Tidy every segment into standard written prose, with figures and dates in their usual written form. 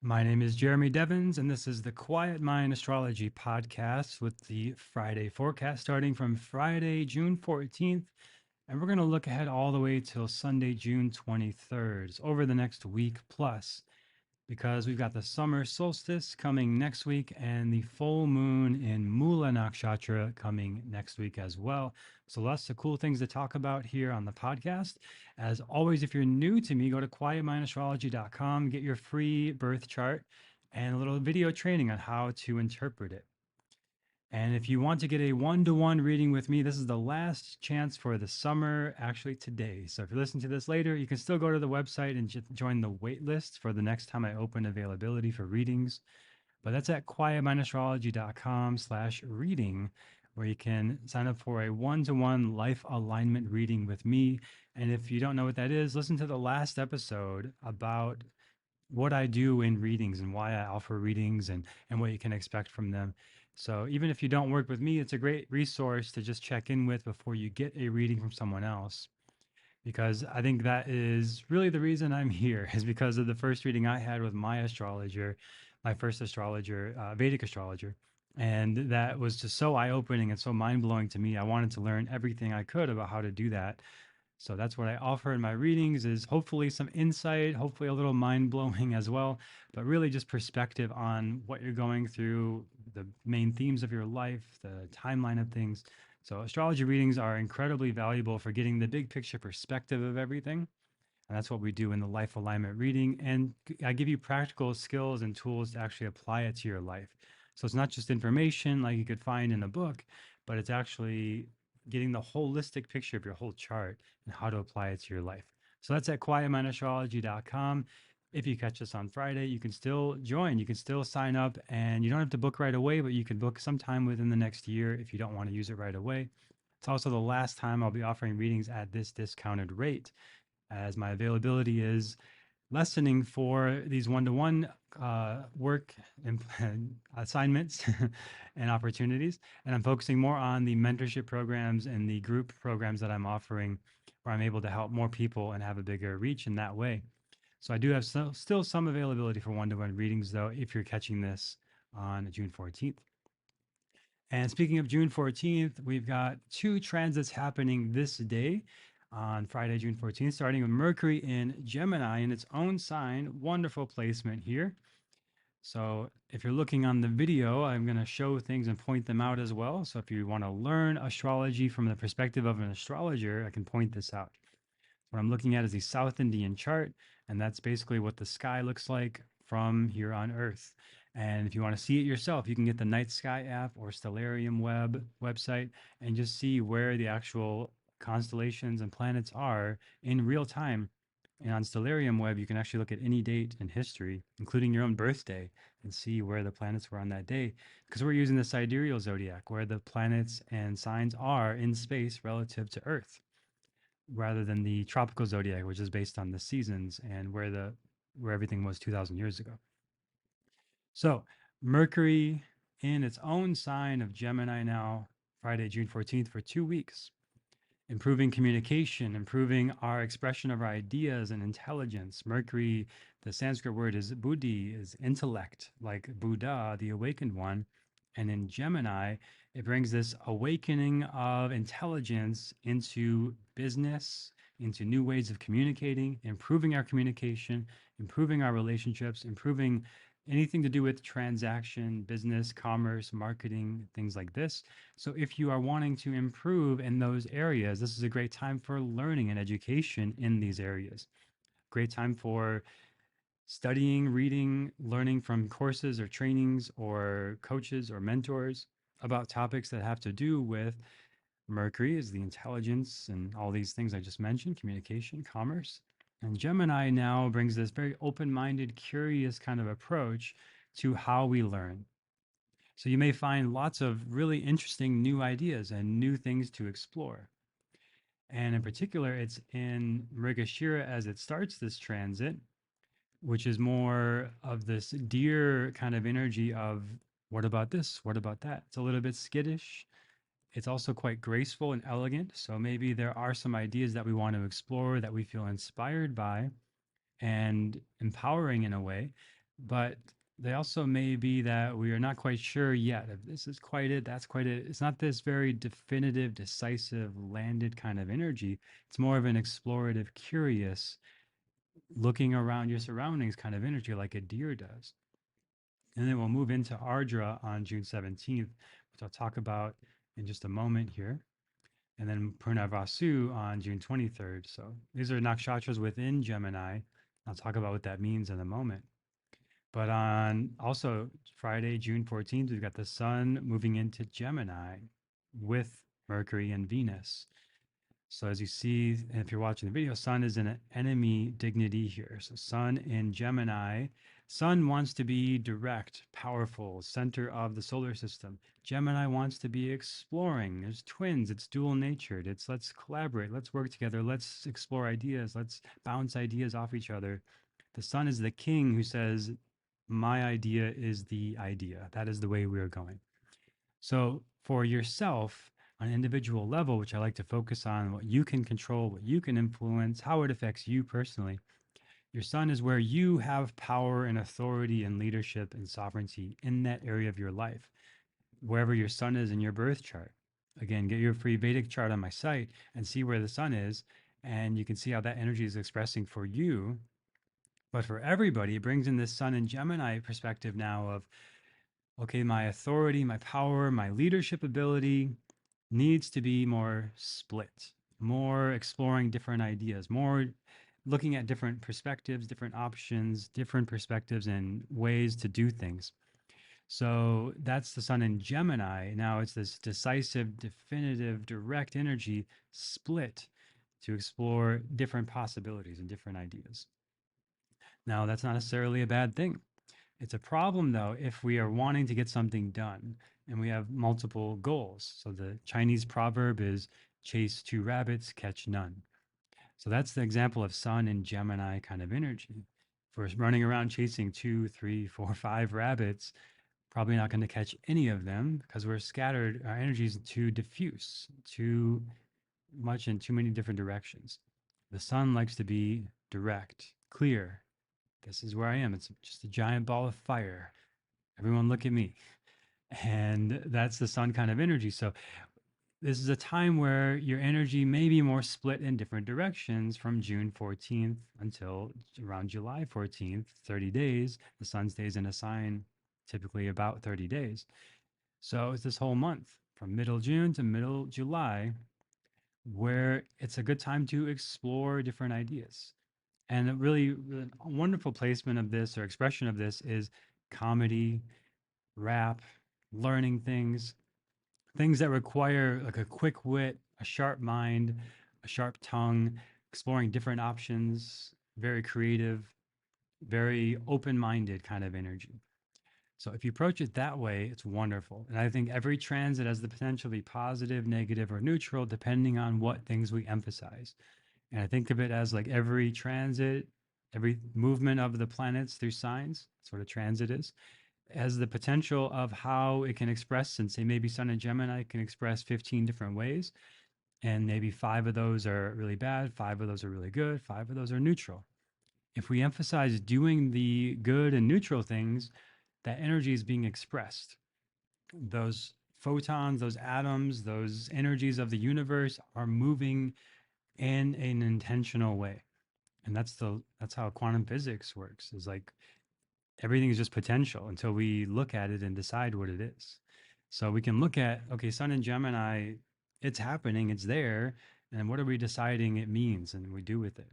My name is Jeremy Devins, and this is the Quiet Mind Astrology podcast with the Friday forecast starting from Friday, June 14th. And we're going to look ahead all the way till Sunday, June 23rd. It's over the next week plus because we've got the summer solstice coming next week and the full moon in Mula Nakshatra coming next week as well. So lots of cool things to talk about here on the podcast. As always, if you're new to me, go to quietmindastrology.com, get your free birth chart and a little video training on how to interpret it. And if you want to get a one-to-one reading with me, this is the last chance for the summer, actually today. So if you're listening to this later, you can still go to the website and join the wait list for the next time I open availability for readings. But that's at quietmindastrology.com/reading, where you can sign up for a one-to-one life alignment reading with me. And if you don't know what that is, listen to the last episode about what I do in readings and why I offer readings and what you can expect from them. So even if you don't work with me, it's a great resource to just check in with before you get a reading from someone else. Because I think that is really the reason I'm here is because of the first reading I had with my astrologer, my first astrologer, Vedic astrologer. And that was just so eye opening and so mind blowing to me. I wanted to learn everything I could about how to do that. So that's what I offer in my readings is hopefully some insight, hopefully a little mind blowing as well, but really just perspective on what you're going through, the main themes of your life, the timeline of things. So astrology readings are incredibly valuable for getting the big picture perspective of everything. And that's what we do in the life alignment reading. And I give you practical skills and tools to actually apply it to your life. So it's not just information like you could find in a book, but it's actually getting the holistic picture of your whole chart and how to apply it to your life. So that's at quietmindastrology.com. If you catch us on Friday, you can still join. You can still sign up and you don't have to book right away, but you can book sometime within the next year if you don't want to use it right away. It's also the last time I'll be offering readings at this discounted rate as my availability is lessening for these one-to-one work assignments and opportunities. And I'm focusing more on the mentorship programs and the group programs that I'm offering where I'm able to help more people and have a bigger reach in that way. So I do have still some availability for one-to-one readings, though, if you're catching this on June 14th. And speaking of June 14th, we've got two transits happening this day on Friday, June 14th, starting with Mercury in Gemini in its own sign. Wonderful placement here. So if you're looking on the video, I'm going to show things and point them out as well. So if you want to learn astrology from the perspective of an astrologer, I can point this out. What I'm looking at is the South Indian chart, and that's basically what the sky looks like from here on Earth. And if you want to see it yourself, you can get the Night Sky app or Stellarium website and just see where the actual constellations and planets are in real time. And on Stellarium web, you can actually look at any date in history, including your own birthday, and see where the planets were on that day. Because we're using the sidereal zodiac, where the planets and signs are in space relative to Earth rather than the tropical zodiac, which is based on the seasons and where everything was 2,000 years ago. So Mercury in its own sign of Gemini now, Friday, June 14th, for 2 weeks, improving communication, improving our expression of our ideas and intelligence. Mercury, the Sanskrit word is buddhi, is intellect, like Buddha, the awakened one. And in Gemini, it brings this awakening of intelligence into business, into new ways of communicating, improving our communication, improving our relationships, improving anything to do with transaction, business, commerce, marketing, things like this. So if you are wanting to improve in those areas, this is a great time for learning and education in these areas. Great time for studying, reading, learning from courses or trainings or coaches or mentors about topics that have to do with Mercury is the intelligence and all these things I just mentioned, communication, commerce. And Gemini now brings this very open-minded, curious kind of approach to how we learn. So you may find lots of really interesting new ideas and new things to explore. And in particular, it's in Mrigashira as it starts this transit, which is more of this deer kind of energy of what about this? What about that? It's a little bit skittish. It's also quite graceful and elegant. So maybe there are some ideas that we want to explore that we feel inspired by and empowering in a way. but they also may be that we are not quite sure yet if this is quite it, that's quite it. It's not this very definitive, decisive, landed kind of energy. It's more of an explorative, curious, looking around your surroundings kind of energy, like a deer does. And then we'll move into Ardra on June 17th, which I'll talk about in just a moment here. And then Punarvasu on June 23rd. So these are nakshatras within Gemini. I'll talk about what that means in a moment. But on also Friday, June 14th, we've got the sun moving into Gemini with Mercury and Venus. So as you see, and if you're watching the video, Sun is in an enemy dignity here. So Sun in Gemini. Sun wants to be direct, powerful, center of the solar system. Gemini wants to be exploring. There's twins. It's dual natured. It's let's collaborate. Let's work together. Let's explore ideas. Let's bounce ideas off each other. The Sun is the king who says, my idea is the idea. That is the way we are going. So for yourself, on an individual level, which I like to focus on, what you can control, what you can influence, how it affects you personally. Your sun is where you have power and authority and leadership and sovereignty in that area of your life, wherever your sun is in your birth chart. Again, get your free Vedic chart on my site and see where the sun is, and you can see how that energy is expressing for you. But for everybody, it brings in this sun and Gemini perspective now of, okay, my authority, my power, my leadership ability needs to be more split, more exploring different ideas, more looking at different perspectives, different options, different perspectives and ways to do things. So that's the sun in Gemini. Now it's this decisive, definitive, direct energy split to explore different possibilities and different ideas. Now, that's not necessarily a bad thing. It's a problem, though, if we are wanting to get something done and we have multiple goals. So the Chinese proverb is chase two rabbits, catch none. So that's the example of sun and Gemini kind of energy. If we're running around chasing two, three, four, five rabbits, probably not going to catch any of them because we're scattered. Our energy is too diffuse, too much in too many different directions. The sun likes to be direct, clear. This is where I am. It's just a giant ball of fire. Everyone look at me. And that's the sun kind of energy. So this is a time where your energy may be more split in different directions from June 14th until around July 14th, 30 days. The sun stays in a sign typically about 30 days. So it's this whole month from middle June to middle July where it's a good time to explore different ideas. And a really a wonderful placement of this or expression of this is comedy, rap, learning things, things that require like a quick wit, a sharp mind, a sharp tongue, exploring different options, very creative, very open minded kind of energy. So if you approach it that way, it's wonderful. And I think every transit has the potential to be positive, negative, or neutral, depending on what things we emphasize. And I think of it as like every transit, every movement of the planets through signs, that's what a transit is, has the potential of how it can express, and say maybe Sun and Gemini can express 15 different ways. And maybe five of those are really bad, five of those are really good, five of those are neutral. If we emphasize doing the good and neutral things, that energy is being expressed. Those photons, those atoms, those energies of the universe are moving in an intentional way. And that's how quantum physics works. Is like everything is just potential until we look at it and decide what it is. So we can look at, okay, Sun and Gemini, it's happening, it's there, and what are we deciding it means and we do with it?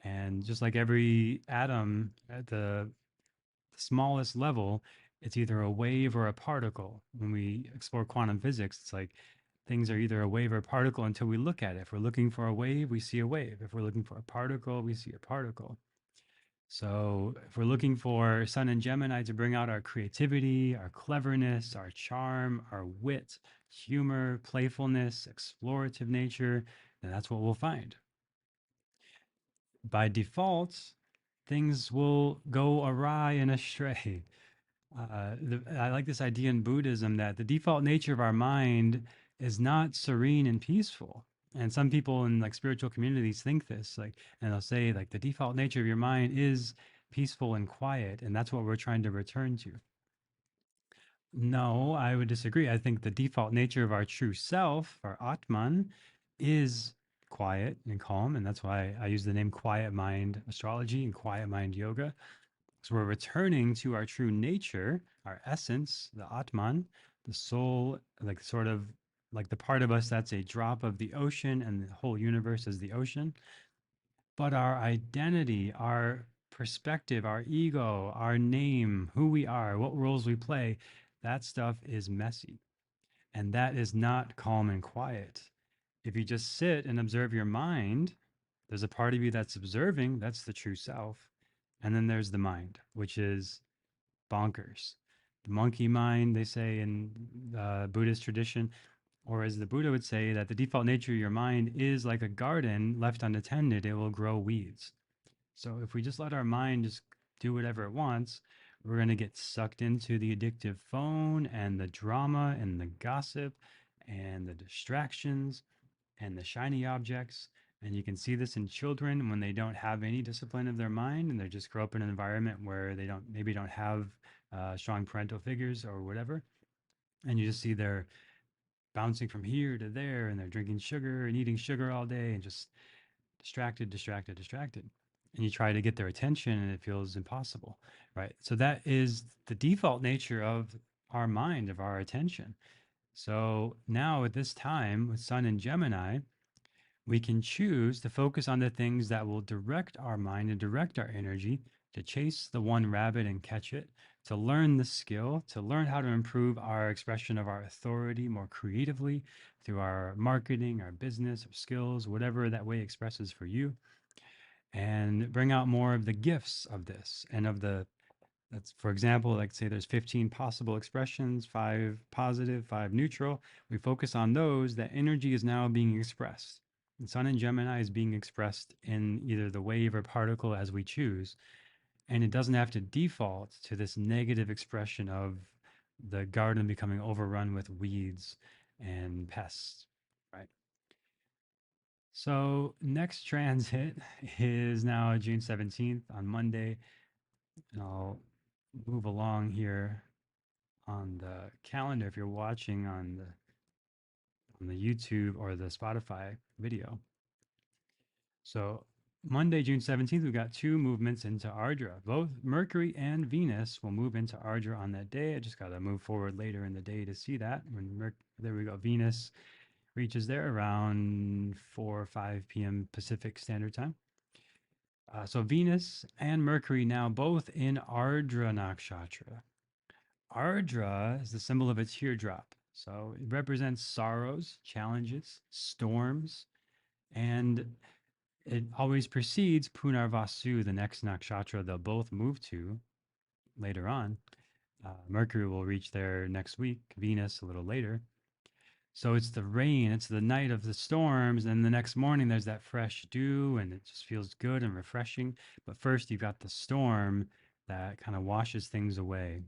And just like every atom at the smallest level, it's either a wave or a particle. When we explore quantum physics, it's like things are either a wave or a particle until we look at it. If we're looking for a wave, we see a wave. If we're looking for a particle, we see a particle. So if we're looking for Sun and Gemini to bring out our creativity, our cleverness, our charm, our wit, humor, playfulness, explorative nature, then that's what we'll find. By default, things will go awry and astray. I like this idea in Buddhism that the default nature of our mind is not serene and peaceful. And some people in like spiritual communities think this, like, and they'll say like the default nature of your mind is peaceful and quiet. And that's what we're trying to return to. No, I would disagree. I think the default nature of our true self, our Atman, is quiet and calm. And that's why I use the name quiet mind astrology and quiet mind yoga. So we're returning to our true nature, our essence, the Atman, the soul, like sort of like the part of us that's a drop of the ocean and the whole universe is the ocean. But our identity, our perspective, our ego, our name, who we are, what roles we play, that stuff is messy. And that is not calm and quiet. If you just sit and observe your mind, there's a part of you that's observing, that's the true self. And then there's the mind, which is bonkers. The monkey mind, they say in Buddhist tradition, or as the Buddha would say, that the default nature of your mind is like a garden left unattended, it will grow weeds. So if we just let our mind just do whatever it wants, we're going to get sucked into the addictive phone and the drama and the gossip and the distractions and the shiny objects. And you can see this in children when they don't have any discipline of their mind and they just grow up in an environment where they don't maybe don't have strong parental figures or whatever. And you just see they're bouncing from here to there and they're drinking sugar and eating sugar all day and just distracted, distracted, distracted. And you try to get their attention and it feels impossible, right? So that is the default nature of our mind, of our attention. So now at this time with Sun and Gemini, we can choose to focus on the things that will direct our mind and direct our energy to chase the one rabbit and catch it, to learn the skill, to learn how to improve our expression of our authority more creatively through our marketing, our business, our skills, whatever that way expresses for you, and bring out more of the gifts of this and of the that's for example, like say there's 15 possible expressions, 5 positive, 5 neutral. We focus on those, that energy is now being expressed. And Sun in Gemini is being expressed in either the wave or particle as we choose. And it doesn't have to default to this negative expression of the garden becoming overrun with weeds and pests, right? So next transit is now June 17th on Monday. And I'll move along here on the calendar if you're watching on the YouTube or the Spotify video. So Monday, June 17th, we've got two movements into Ardra. Both Mercury and Venus will move into Ardra on that day. I just got to move forward later in the day to see that. There we go. Venus reaches there around 4 or 5 p.m. Pacific Standard Time. So Venus and Mercury now both in Ardra Nakshatra. Ardra is the symbol of a teardrop. So it represents sorrows, challenges, storms, and it always precedes Punarvasu, the next nakshatra they'll both move to later on. Mercury will reach there next week, Venus a little later. So it's the rain, it's the night of the storms, and the next morning there's that fresh dew, and it just feels good and refreshing. But first, you've got the storm that kind of washes things away,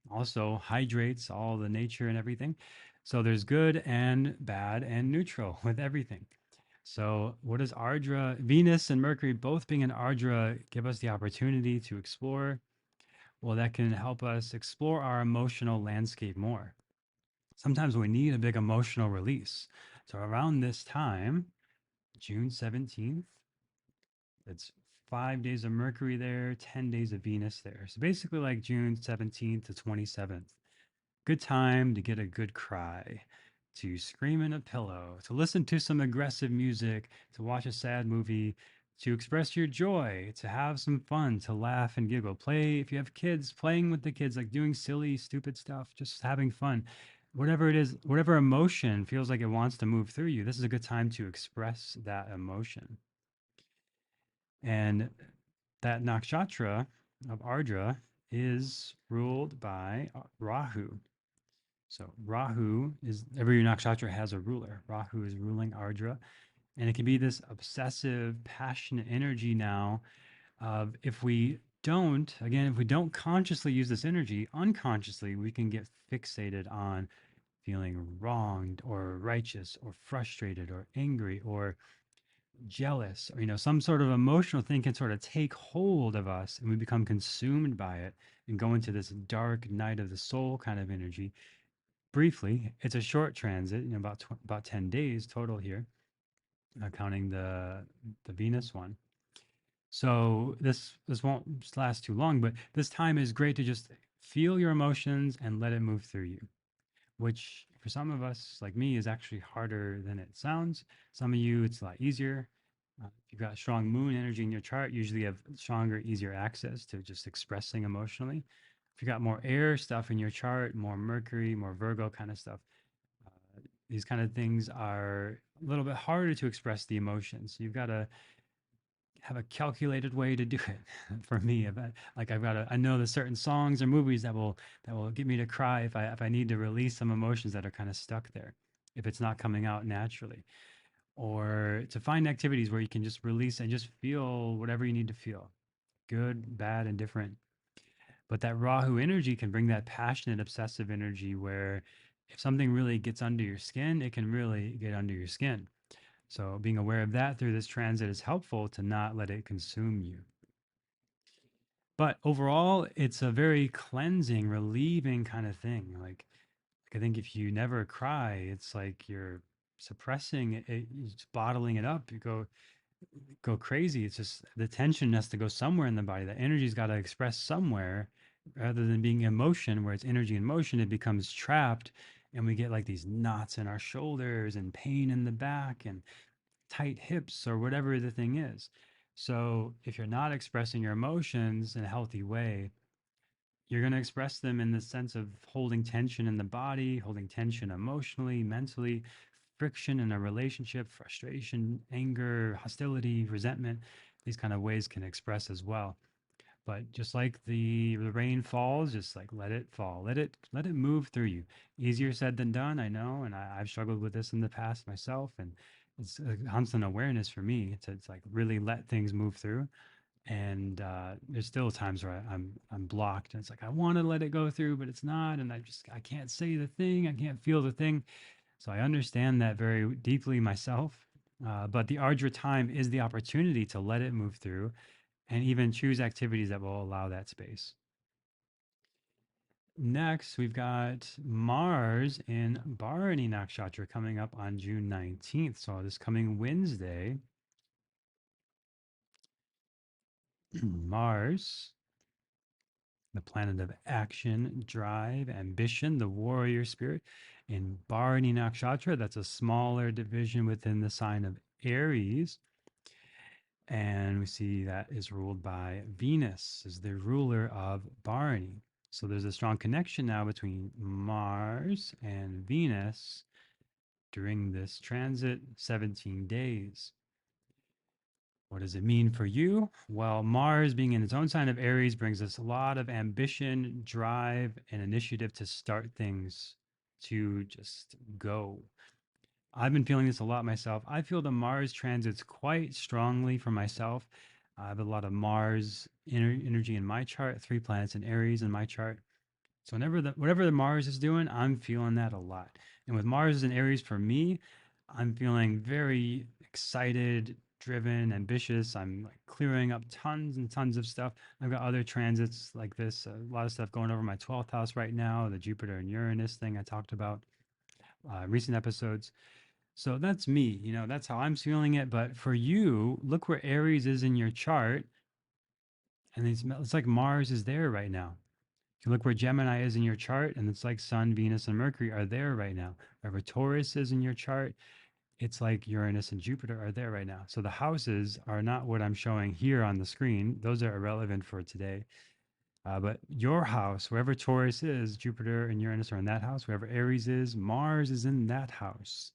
also hydrates all the nature and everything. So there's good and bad and neutral with everything. So what does Ardra, Venus and Mercury both being in Ardra give us the opportunity to explore? Well, that can help us explore our emotional landscape more. Sometimes we need a big emotional release. So around this time, June 17th, it's 5 days of Mercury there, 10 days of Venus there. So basically like June 17th to 27th. Good time to get a good cry, to scream in a pillow, to listen to some aggressive music, to watch a sad movie, to express your joy, to have some fun, to laugh and giggle. Play, if you have kids, playing with the kids, like doing silly, stupid stuff, just having fun. Whatever it is, whatever emotion feels like it wants to move through you, this is a good time to express that emotion. And that nakshatra of Ardra is ruled by Rahu. So Rahu is every nakshatra has a ruler. Rahu is ruling Ardra, and it can be this obsessive, passionate energy now of if we don't consciously use this energy, unconsciously we can get fixated on feeling wronged or righteous or frustrated or angry or jealous, or some sort of emotional thing can sort of take hold of us, and we become consumed by it and go into this dark night of the soul kind of energy. Briefly, it's a short transit, about 10 days total here, counting the Venus one. So this won't last too long, but this time is great to just feel your emotions and let it move through you, which for some of us, like me, is actually harder than it sounds. Some of you, it's a lot easier. If you've got strong moon energy in your chart, usually you have stronger, easier access to just expressing emotionally. If you got more air stuff in your chart, more Mercury, more Virgo kind of stuff, these kind of things are a little bit harder to express the emotions. You've got to have a calculated way to do it. For me, I know there's certain songs or movies that will get me to cry if I need to release some emotions that are kind of stuck there, if it's not coming out naturally, or to find activities where you can just release and just feel whatever you need to feel, good, bad, and different. But that Rahu energy can bring that passionate, obsessive energy where if something really gets under your skin, it can really get under your skin. So being aware of that through this transit is helpful to not let it consume you. But overall, it's a very cleansing, relieving kind of thing. Like I think if you never cry, it's like you're suppressing it, you're just bottling it up. You go crazy. It's just the tension has to go somewhere in the body. The energy's got to express somewhere, rather than being emotion, where it's energy and motion. It becomes trapped, and we get like these knots in our shoulders and pain in the back and tight hips or whatever the thing is. So if you're not expressing your emotions in a healthy way, you're going to express them in the sense of holding tension in the body, holding tension emotionally, mentally, friction in a relationship, frustration, anger, hostility, resentment. These kind of ways can express as well. But just like the rain falls, just like let it fall, let it move through you. Easier said than done, I know, and I've struggled with this in the past myself, and it's a constant awareness for me to like really let things move through. And there's still times where I'm blocked, and it's like I want to let it go through, but it's not, and I can't say the thing, I can't feel the thing. So I understand that very deeply myself. But the Ardra time is the opportunity to let it move through and even choose activities that will allow that space. Next, we've got Mars in Bharani Nakshatra coming up on June 19th. So this coming Wednesday, Mars, the planet of action, drive, ambition, the warrior spirit, in Bharani Nakshatra. That's a smaller division within the sign of Aries. And we see that is ruled by Venus, is the ruler of Bharani. So there's a strong connection now between Mars and Venus during this transit, 17 days. What does it mean for you? Well, Mars being in its own sign of Aries brings us a lot of ambition, drive, and initiative to start things, to just go. I've been feeling this a lot myself. I feel the Mars transits quite strongly for myself. I have a lot of Mars energy in my chart, 3 planets in Aries in my chart. So whatever the Mars is doing, I'm feeling that a lot. And with Mars in Aries for me, I'm feeling very excited, driven, ambitious. I'm like clearing up tons and tons of stuff. I've got other transits like this, a lot of stuff going over my 12th house right now, the Jupiter and Uranus thing I talked about recent episodes. So that's me, that's how I'm feeling it. But for you, look where Aries is in your chart, and it's like Mars is there right now. You can look where Gemini is in your chart, and it's like Sun, Venus, and Mercury are there right now. Wherever Taurus is in your chart, it's like Uranus and Jupiter are there right now. So the houses are not what I'm showing here on the screen. Those are irrelevant for today. But your house, wherever Taurus is, Jupiter and Uranus are in that house. Wherever Aries is, Mars is in that house,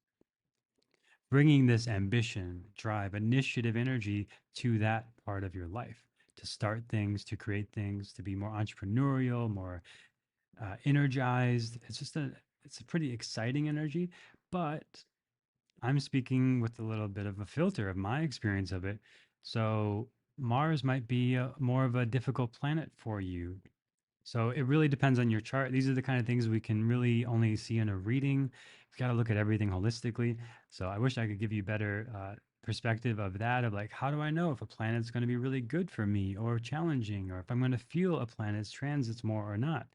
bringing this ambition, drive, initiative energy to that part of your life, to start things, to create things, to be more entrepreneurial, more energized. It's a pretty exciting energy, but I'm speaking with a little bit of a filter of my experience of it. So Mars might be more of a difficult planet for you. So it really depends on your chart. These are the kind of things we can really only see in a reading. You've got to look at everything holistically. So I wish I could give you perspective of that, of like, how do I know if a planet's going to be really good for me or challenging, or if I'm going to feel a planet's transits more or not?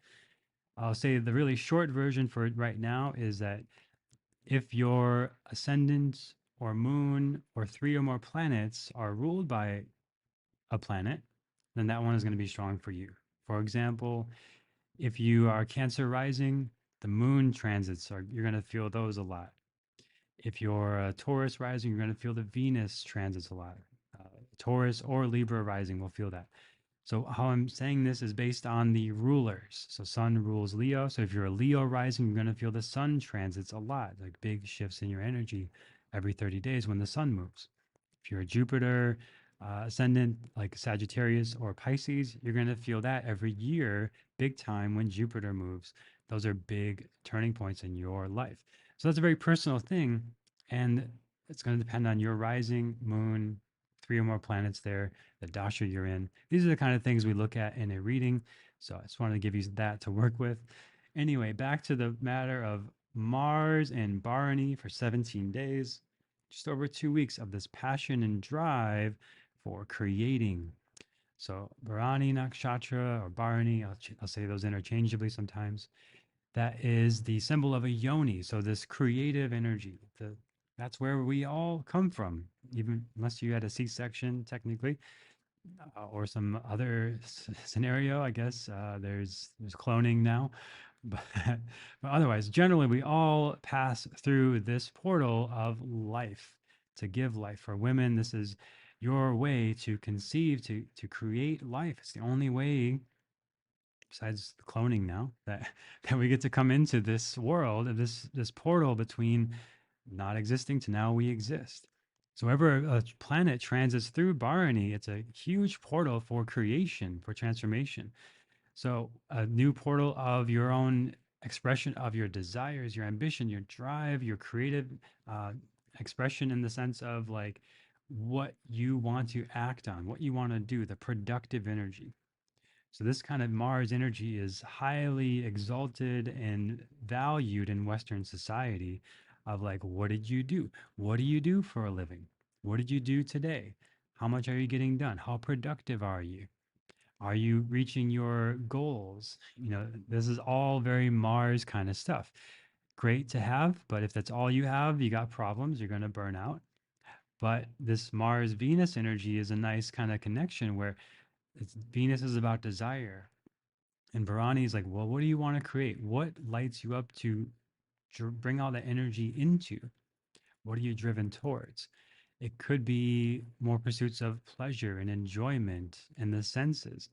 I'll say the really short version for it right now is that if your ascendant or moon or three or more planets are ruled by a planet, then that one is going to be strong for you. For example, if you are Cancer rising, the moon transits are you're going to feel those a lot. If you're a Taurus rising, you're going to feel the Venus transits a lot. Uh, Taurus or Libra rising will feel that. So how I'm saying this is based on the rulers. So Sun rules Leo. So if you're a Leo rising, you're going to feel the Sun transits a lot, like big shifts in your energy every 30 days when the Sun moves. If you're a Jupiter ascendant, like Sagittarius or Pisces, you're going to feel that every year, big time when Jupiter moves. Those are big turning points in your life. So that's a very personal thing. And it's going to depend on your rising, moon, three or more planets there, the dasha you're in. These are the kind of things we look at in a reading. So I just wanted to give you that to work with. Anyway, back to the matter of Mars and Bharani for 17 days, just over 2 weeks of this passion and drive for creating. So Bharani Nakshatra or Bharani, I'll say those interchangeably sometimes. That is the symbol of a yoni. So this creative energy, that's where we all come from, even unless you had a C-section technically, or some other scenario. I guess there's cloning now, but, but otherwise, generally, we all pass through this portal of life to give life. For women, this is your way to conceive, to create life. It's the only way, besides cloning now, that that we get to come into this world, this portal between not existing to now we exist. So wherever a planet transits through Bharani, it's a huge portal for creation, for transformation. So a new portal of your own expression of your desires, your ambition, your drive, your creative uh, expression in the sense of like what you want to act on, what you want to do, the productive energy. So this kind of Mars energy is highly exalted and valued in Western society of like, what did you do? What do you do for a living? What did you do today? How much are you getting done? How productive are you? Are you reaching your goals? This is all very Mars kind of stuff. Great to have, but if that's all you have, you got problems, you're going to burn out. But this Mars Venus energy is a nice kind of connection where Venus is about desire. And Bharani is like, well, what do you want to create? What lights you up to bring all that energy into? What are you driven towards? It could be more pursuits of pleasure and enjoyment and the senses.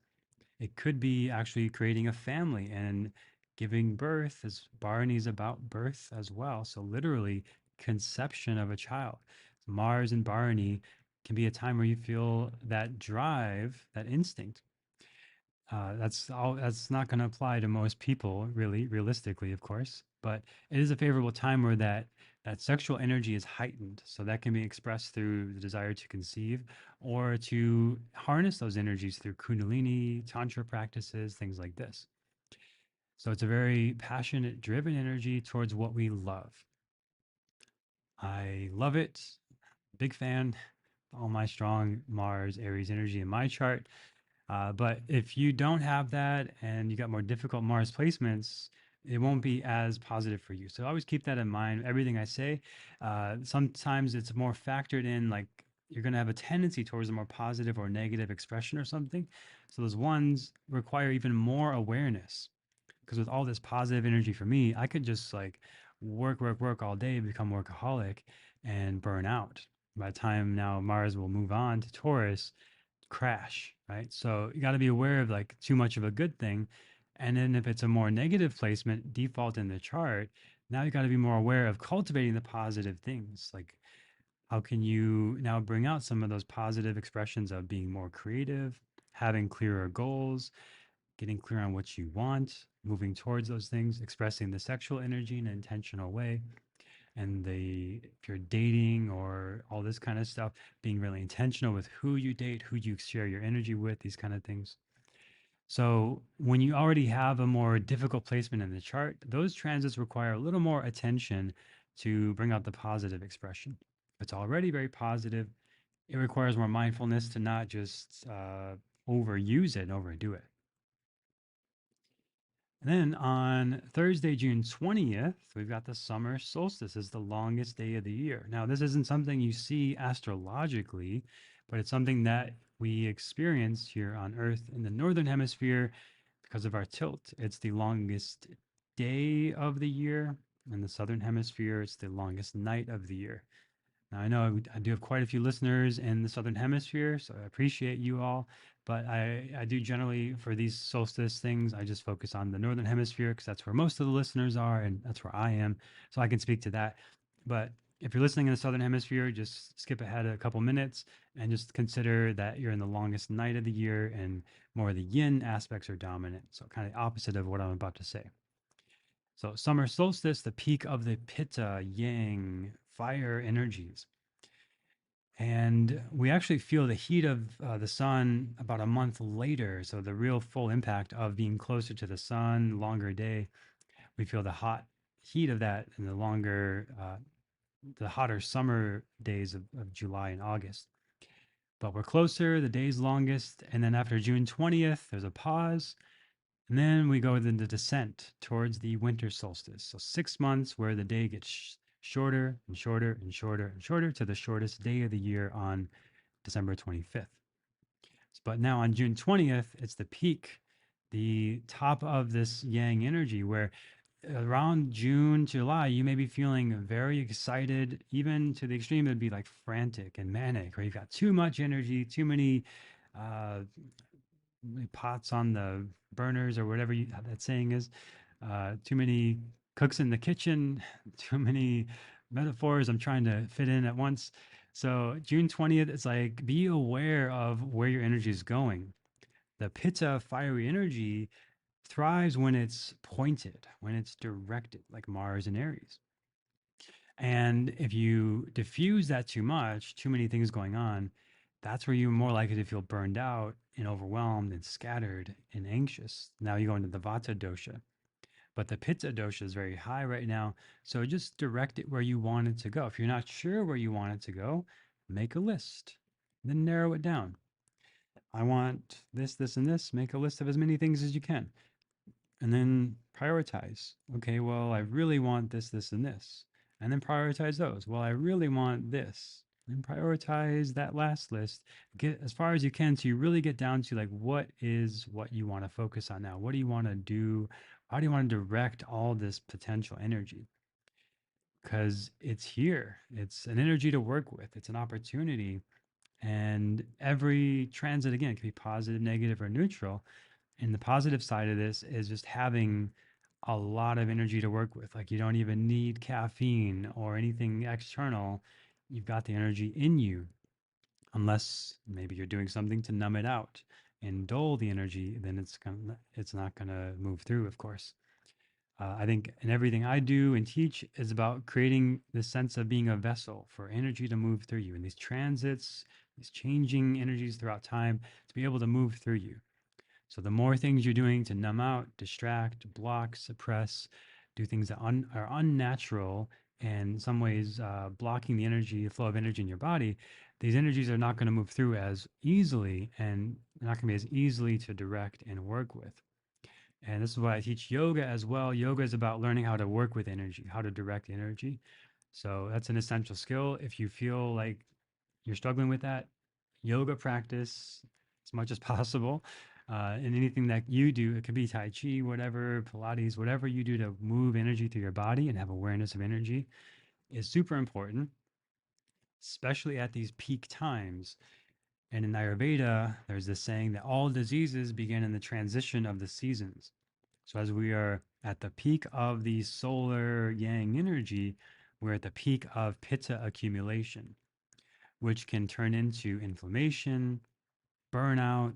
It could be actually creating a family and giving birth, as Bharani is about birth as well. So literally conception of a child. Mars and Bharani can be a time where you feel that drive, that instinct. That's not going to apply to most people, really, realistically, of course. But it is a favorable time where that sexual energy is heightened. So that can be expressed through the desire to conceive or to harness those energies through Kundalini, Tantra practices, things like this. So it's a very passionate, driven energy towards what we love. I love it. Big fan. All my strong Mars, Aries energy in my chart. But if you don't have that and you got more difficult Mars placements, it won't be as positive for you. So always keep that in mind. Everything I say, sometimes it's more factored in, like you're going to have a tendency towards a more positive or negative expression or something. So those ones require even more awareness. Because with all this positive energy for me, I could just like work, work, work all day, become workaholic and burn out. By the time now Mars will move on to Taurus, crash, right? So you got to be aware of like too much of a good thing. And then if it's a more negative placement default in the chart, now you got to be more aware of cultivating the positive things. Like how can you now bring out some of those positive expressions of being more creative, having clearer goals, getting clear on what you want, moving towards those things, expressing the sexual energy in an intentional way, and if you're dating or all this kind of stuff, being really intentional with who you date, who you share your energy with, these kind of things. So when you already have a more difficult placement in the chart, those transits require a little more attention to bring out the positive expression. It's already very positive. It requires more mindfulness to not just overuse it and overdo it. And then on Thursday, June 20th, we've got the summer solstice is the longest day of the year. Now, this isn't something you see astrologically, but it's something that we experience here on Earth in the northern hemisphere because of our tilt. It's the longest day of the year. In the southern hemisphere, it's the longest night of the year. Now, I know I do have quite a few listeners in the Southern Hemisphere, so I appreciate you all. But I do generally, for these solstice things, I just focus on the Northern Hemisphere because that's where most of the listeners are and that's where I am. So I can speak to that. But if you're listening in the Southern Hemisphere, just skip ahead a couple minutes and just consider that you're in the longest night of the year and more of the yin aspects are dominant. So, kind of opposite of what I'm about to say. So, summer solstice, the peak of the pitta, yang, fire energies. And we actually feel the heat of the sun about a month later. So, the real full impact of being closer to the sun, longer day, we feel the hot heat of that in the hotter summer days of July and August. But we're closer, the day's longest. And then after June 20th, there's a pause. And then we go in the descent towards the winter solstice. So 6 months where the day gets shorter and shorter and shorter and shorter to the shortest day of the year on December 25th. But now on June 20th, it's the peak, the top of this yang energy where around June, July, you may be feeling very excited, even to the extreme, it'd be like frantic and manic, or you've got too much energy, too many uh, pots on the burners or whatever how that saying is. Too many cooks in the kitchen, too many metaphors I'm trying to fit in at once. So June 20th, it's like be aware of where your energy is going. The pitta fiery energy thrives when it's pointed, when it's directed, like Mars and Aries. And if you diffuse that too much, too many things going on, that's where you're more likely to feel burned out and overwhelmed and scattered and anxious. Now you go into the Vata dosha, but the Pitta dosha is very high right now. So just direct it where you want it to go. If you're not sure where you want it to go, make a list, then narrow it down. I want this, this, and this. Make a list of as many things as you can and then prioritize. Okay, well, I really want this, this, and this. And then prioritize those. Well, I really want this. And prioritize that last list. Get as far as you can so you really get down to like what is what you want to focus on now? What do you want to do? How do you want to direct all this potential energy? Because it's here. It's an energy to work with. It's an opportunity. And every transit, again, can be positive, negative, or neutral. And the positive side of this is just having a lot of energy to work with. Like you don't even need caffeine or anything external. You've got the energy in you, unless maybe you're doing something to numb it out and dull the energy, then it's not gonna move through, of course. I think in everything I do and teach is about creating this sense of being a vessel for energy to move through you. And these transits, these changing energies throughout time, to be able to move through you. So the more things you're doing to numb out, distract, block, suppress, do things that are unnatural and in some ways blocking the energy, the flow of energy in your body, these energies are not going to move through as easily and not going to be as easily to direct and work with. And this is why I teach yoga as well. Yoga is about learning how to work with energy, how to direct energy. So that's an essential skill. If you feel like you're struggling with that, yoga practice as much as possible. And anything that you do, it could be Tai Chi, whatever, Pilates, whatever you do to move energy through your body and have awareness of energy is super important, especially at these peak times. And in Ayurveda, there's this saying that all diseases begin in the transition of the seasons. So as we are at the peak of the solar yang energy, we're at the peak of pitta accumulation, which can turn into inflammation, burnout,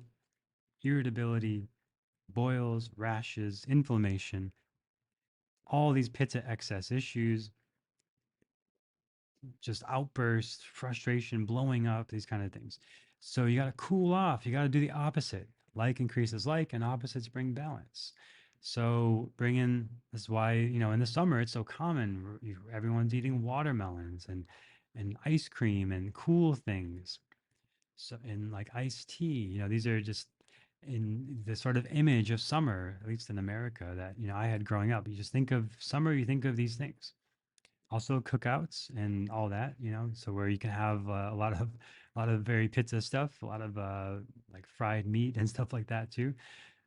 irritability, boils, rashes, inflammation, all these pitta excess issues, just outbursts, frustration, blowing up, these kind of things. So you got to cool off. You got to do the opposite. Like increases like, and opposites bring balance. So bring in, this is why, in the summer, it's so common. Everyone's eating watermelons and and ice cream and cool things. So, and like iced tea, these are just in the sort of image of summer, at least in America, that, I had growing up. You just think of summer, you think of these things. Also cookouts and all that, so where you can have a lot of very pizza stuff, a lot of like fried meat and stuff like that too,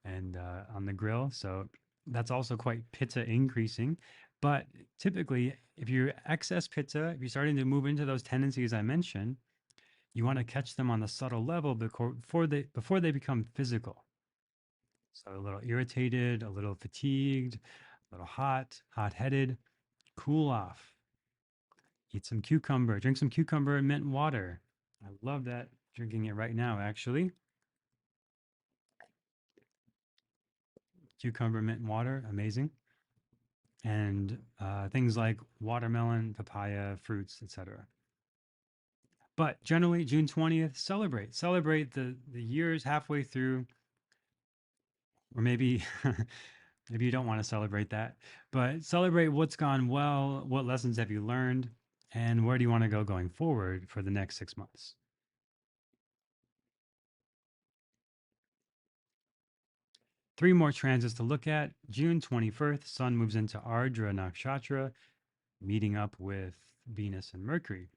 and on the grill. So that's also quite pitta increasing. But typically, if you're excess pitta, if you're starting to move into those tendencies I mentioned, you want to catch them on the subtle level before they become physical. So a little irritated, a little fatigued, a little hot-headed, cool off. Eat some cucumber, drink some cucumber and mint water. I love that. Drinking it right now, actually. Cucumber, mint water, amazing. And things like watermelon, papaya, fruits, etc. But generally, June 20th, celebrate the years halfway through, or maybe maybe you don't want to celebrate that, but celebrate what's gone well, what lessons have you learned, and where do you want to go going forward for the next 6 months. Three more transits to look at. June 21st, Sun moves into Ardra Nakshatra, meeting up with Venus and Mercury.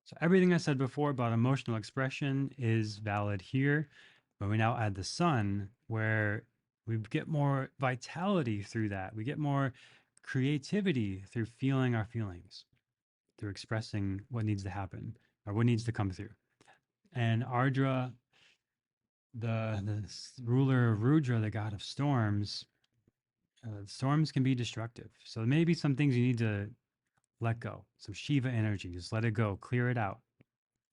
So everything I said before about emotional expression is valid here, but we now add the Sun, where we get more vitality through that. We get more creativity through feeling our feelings, through expressing what needs to happen or what needs to come through. And Ardra, the ruler of Rudra, the god of storms, storms can be destructive. So maybe some things you need to let go. Some Shiva energy, just let it go, clear it out,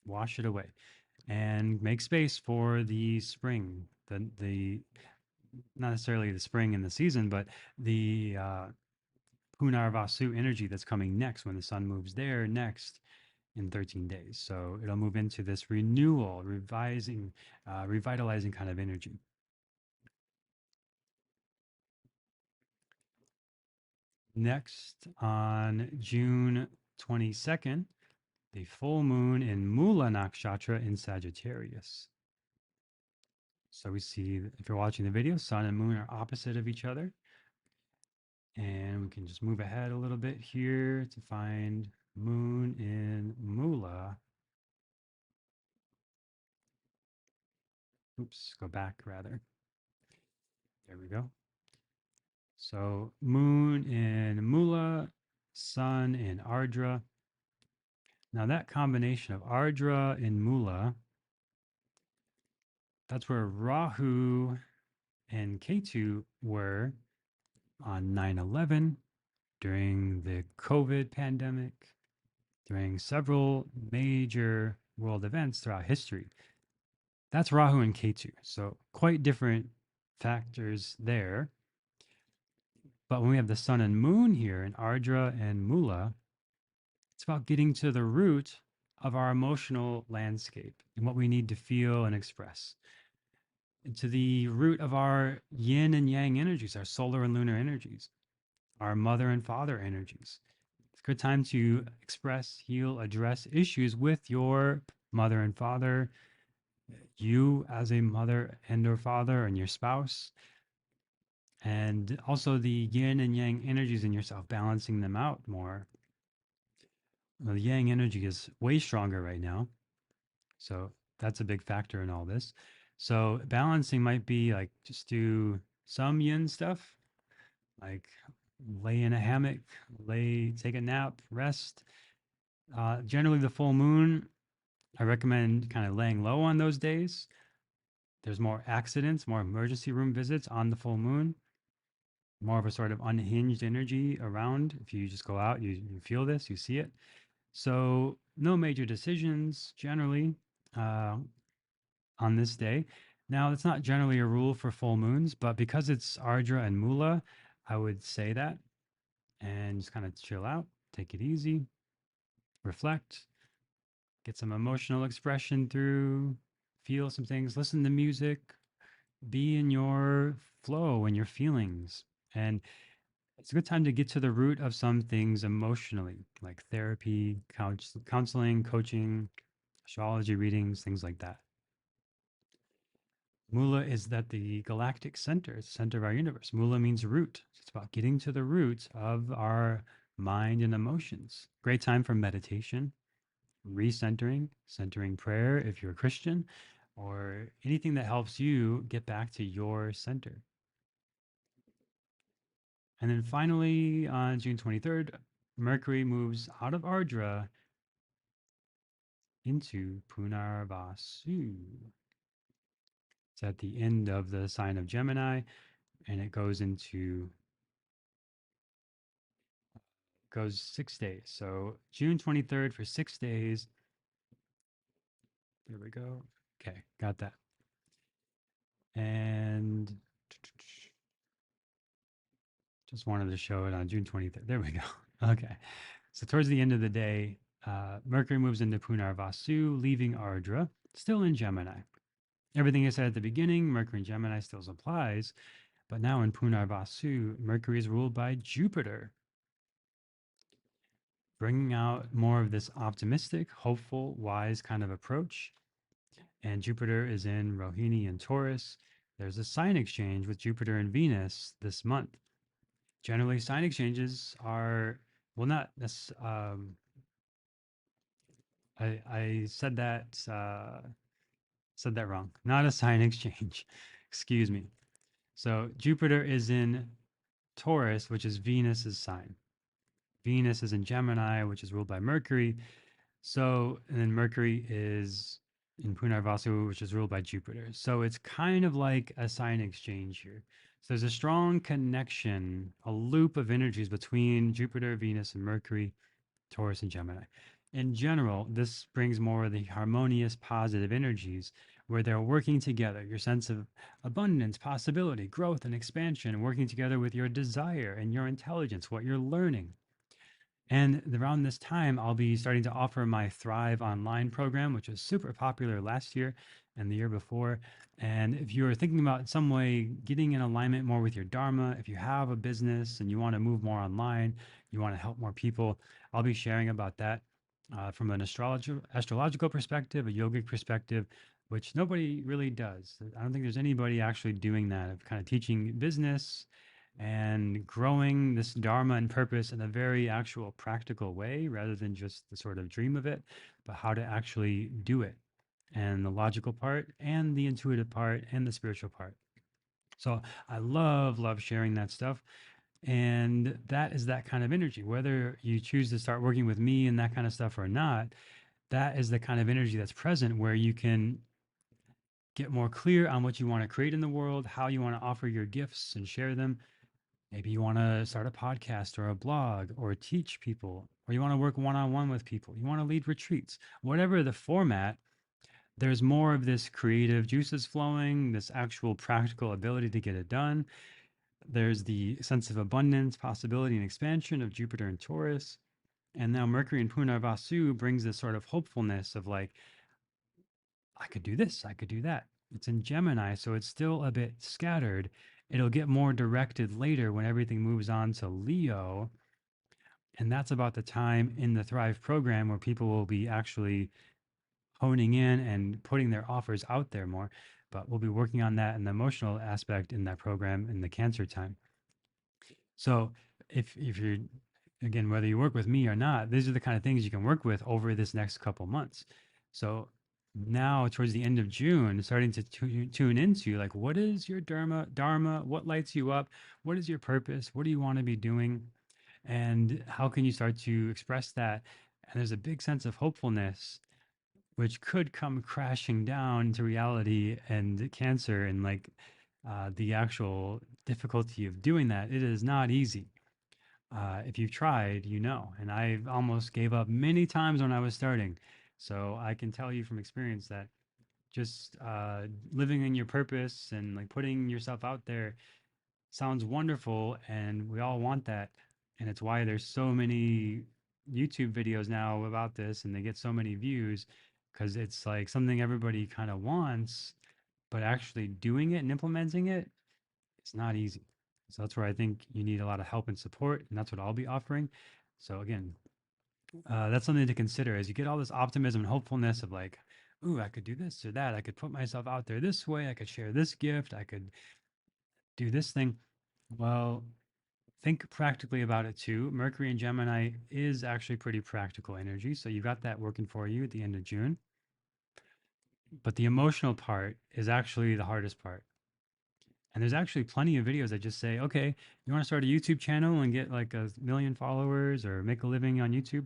wash it away, and make space for the spring. The not necessarily the spring in the season, but the Punarvasu energy that's coming next when the sun moves there next in 13 days. So it'll move into this renewal, revitalizing kind of energy. Next, on June 22nd, the full moon in Mula Nakshatra in Sagittarius. So we see, if you're watching the video, sun and moon are opposite of each other. And we can just move ahead a little bit here to find moon in Mula. Oops, go back rather. There we go. So moon in Mula, sun in Ardra. Now that combination of Ardra and Mula, that's where Rahu and Ketu were on 9/11, during the COVID pandemic, during several major world events throughout history. That's Rahu and Ketu. So quite different factors there. But when we have the sun and moon here in Ardra and Mula, it's about getting to the root of our emotional landscape and what we need to feel and express. And to the root of our yin and yang energies, our solar and lunar energies, our mother and father energies. It's a good time to express, heal, address issues with your mother and father, you as a mother and or father, and your spouse, and also the yin and yang energies in yourself, balancing them out more. Well, the yang energy is way stronger right now, so that's a big factor in all this. So balancing might be like just do some yin stuff, like lay in a hammock, take a nap, rest. Generally, the full moon, I recommend kind of laying low on those days. There's more accidents, more emergency room visits on the full moon, more of a sort of unhinged energy around. If you just go out, you feel this, you see it. So, no major decisions generally uh, on this day. Now, that's not generally a rule for full moons, but because it's Ardra and Mula, I would say that and just kind of chill out, take it easy, reflect, get some emotional expression through, feel some things, listen to music, be in your flow and your feelings. And It's a good time to get to the root of some things emotionally, like therapy, counseling, coaching, astrology readings, things like that. Mula is that the galactic center, it's the center of our universe. Mula means root. It's about getting to the root of our mind and emotions. Great time for meditation, recentering, centering prayer if you're a Christian, or anything that helps you get back to your center. And then finally, on June 23rd, Mercury moves out of Ardra into Punarvasu. It's at the end of the sign of Gemini, and it goes 6 days. So June 23rd for 6 days. There we go. Okay, got that. And just wanted to show it on June 23rd. There we go. Okay. So towards the end of the day, Mercury moves into Punarvasu, leaving Ardra, still in Gemini. Everything I said at the beginning, Mercury in Gemini still applies, but now in Punarvasu, Mercury is ruled by Jupiter, bringing out more of this optimistic, hopeful, wise kind of approach. And Jupiter is in Rohini and Taurus. There's a sign exchange with Jupiter and Venus this month. Generally, sign exchanges are, well, not I said that wrong. Not a sign exchange. Excuse me. So Jupiter is in Taurus, which is Venus's sign. Venus is in Gemini, which is ruled by Mercury. So, and then Mercury is in Punarvasu, which is ruled by Jupiter. So it's kind of like a sign exchange here. So there's a strong connection, a loop of energies between Jupiter, Venus, and Mercury, Taurus, and Gemini. In general, this brings more of the harmonious, positive energies where they're working together. Your sense of abundance, possibility, growth, and expansion, working together with your desire and your intelligence, what you're learning. And around this time, I'll be starting to offer my Thrive Online program, which was super popular last year and the year before. And if you're thinking about in some way getting in alignment more with your Dharma, if you have a business and you want to move more online, you want to help more people, I'll be sharing about that from an astrological perspective, a yogic perspective, which nobody really does. I don't think there's anybody actually doing that, of kind of teaching business and growing this dharma and purpose in a very actual practical way rather than just the sort of dream of it, but how to actually do it, and the logical part and the intuitive part and the spiritual part. So I love sharing that stuff. And that is that kind of energy. Whether you choose to start working with me and that kind of stuff or not, that is the kind of energy that's present where you can get more clear on what you want to create in the world, how you want to offer your gifts and share them. Maybe you want to start a podcast or a blog or teach people, or you want to work one on one with people. You want to lead retreats, whatever the format. There's more of this creative juices flowing, this actual practical ability to get it done. There's the sense of abundance, possibility, and expansion of Jupiter and Taurus. And now Mercury and Punarvasu brings this sort of hopefulness of like, I could do this, I could do that. It's in Gemini, so it's still a bit scattered. It'll get more directed later when everything moves on to Leo. And that's about the time in the Thrive program where people will be actually honing in and putting their offers out there more. But we'll be working on that and the emotional aspect in that program in the Cancer time. So if you're, again, whether you work with me or not, these are the kind of things you can work with over this next couple months. So now towards the end of June, starting to tune into like, what is your dharma? What lights you up? What is your purpose? What do you want to be doing? And how can you start to express that? And there's a big sense of hopefulness, which could come crashing down into reality and Cancer and like the actual difficulty of doing that. It is not easy. If you've tried, you know. And I almost gave up many times when I was starting. So I can tell you from experience that just living in your purpose and like putting yourself out there sounds wonderful, and we all want that. And it's why there's so many YouTube videos now about this, and they get so many views because it's like something everybody kind of wants, but actually doing it and implementing it, it's not easy. So that's where I think you need a lot of help and support, and that's what I'll be offering. So again, that's something to consider as you get all this optimism and hopefulness of like, ooh, I could do this or that. I could put myself out there this way. I could share this gift. I could do this thing. Well, think practically about it too. Mercury and Gemini is actually pretty practical energy. So you got that working for you at the end of June. But the emotional part is actually the hardest part. And there's actually plenty of videos that just say, okay, you want to start a YouTube channel and get like 1 million followers or make a living on YouTube?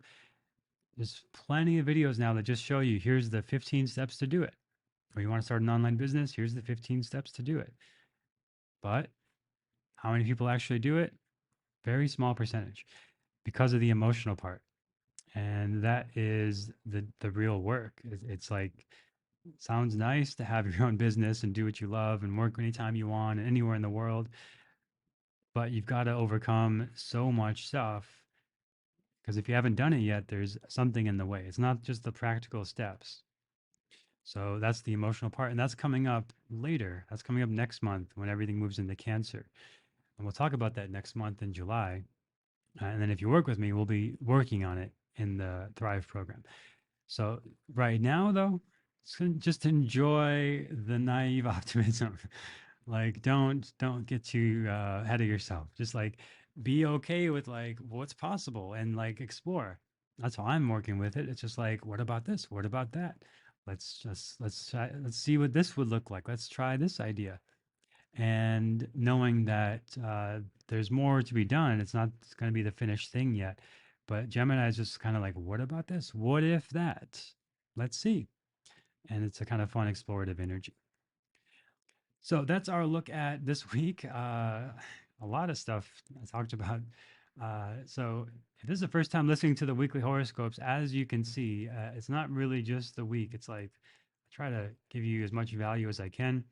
There's plenty of videos now that just show you here's the 15 steps to do it. Or you want to start an online business, here's the 15 steps to do it. But how many people actually do it? Very small percentage because of the emotional part. And that is the real work. It's like it sounds nice to have your own business and do what you love and work anytime you want and anywhere in the world, but you've got to overcome so much stuff because if you haven't done it yet, there's something in the way. It's not just the practical steps. So that's the emotional part. And that's coming up later. That's coming up next month when everything moves into Cancer. And we'll talk about that next month in July. And then if you work with me, we'll be working on it in the Thrive program. So right now, though, just enjoy the naive optimism. Like, don't get too ahead of yourself. Just like be okay with like what's possible and like explore. That's how I'm working with it. It's just like, what about this? What about that? Let's try, let's see what this would look like. Let's try this idea. And knowing that there's more to be done. It's not going to be the finished thing yet. But Gemini is just kind of like, what about this? What if that? Let's see. And it's a kind of fun explorative energy. So that's our look at this week. A lot of stuff I talked about. So if this is the first time listening to the weekly horoscopes, as you can see, it's not really just the week. It's like I try to give you as much value as I can.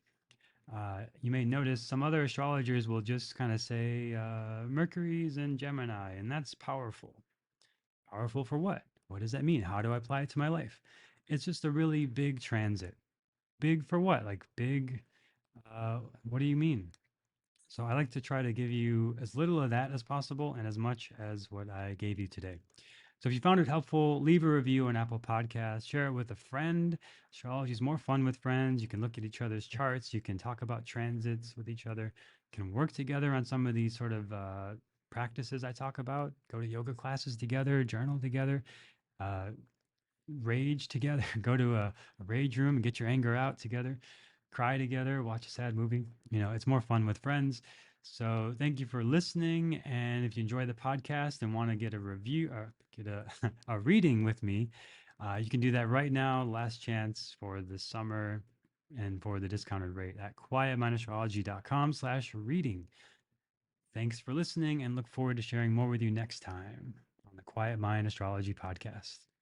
You may notice some other astrologers will just kind of say Mercury's in Gemini, and that's powerful. Powerful for what? What does that mean? How do I apply it to my life? It's just a really big transit. Big for what? Like big what do you mean? So I like to try to give you as little of that as possible and as much as what I gave you today. So if you found it helpful, leave a review on Apple Podcasts, share it with a friend. Astrology is more fun with friends. You can look at each other's charts. You can talk about transits with each other. You can work together on some of these sort of practices I talk about. Go to yoga classes together, journal together, uh, rage together. Go to a rage room and get your anger out together, cry together, watch a sad movie. You know, it's more fun with friends. So thank you for listening. And if you enjoy the podcast and want to get a review or get a reading with me, you can do that right now. Last chance for the summer and for the discounted rate at quietmindastrology.com/reading. Thanks for listening and look forward to sharing more with you next time on the Quiet Mind Astrology Podcast.